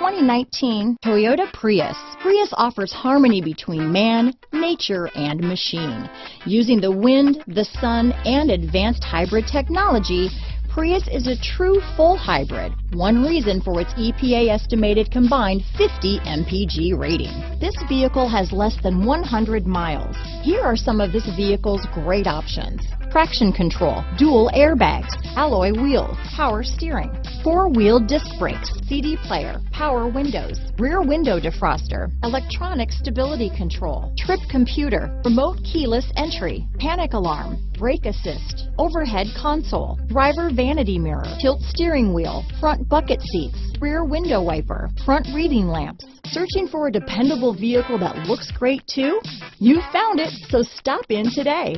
2019 Toyota Prius. Prius offers harmony between man, nature, and machine. Using the wind, the sun, and advanced hybrid technology, Prius is a true full hybrid, one reason for its EPA estimated combined 50 MPG rating. This vehicle has less than 100 miles. Here are some of this vehicle's great options: traction control, dual airbags, alloy wheels, power steering, four-wheel disc brakes, CD player, power windows, rear window defroster, electronic stability control, trip computer, remote keyless entry, panic alarm, brake assist, overhead console, driver vanity mirror, tilt steering wheel, front bucket seats, rear window wiper, front reading lamps. Searching for a dependable vehicle that looks great too? You found it, so stop in today.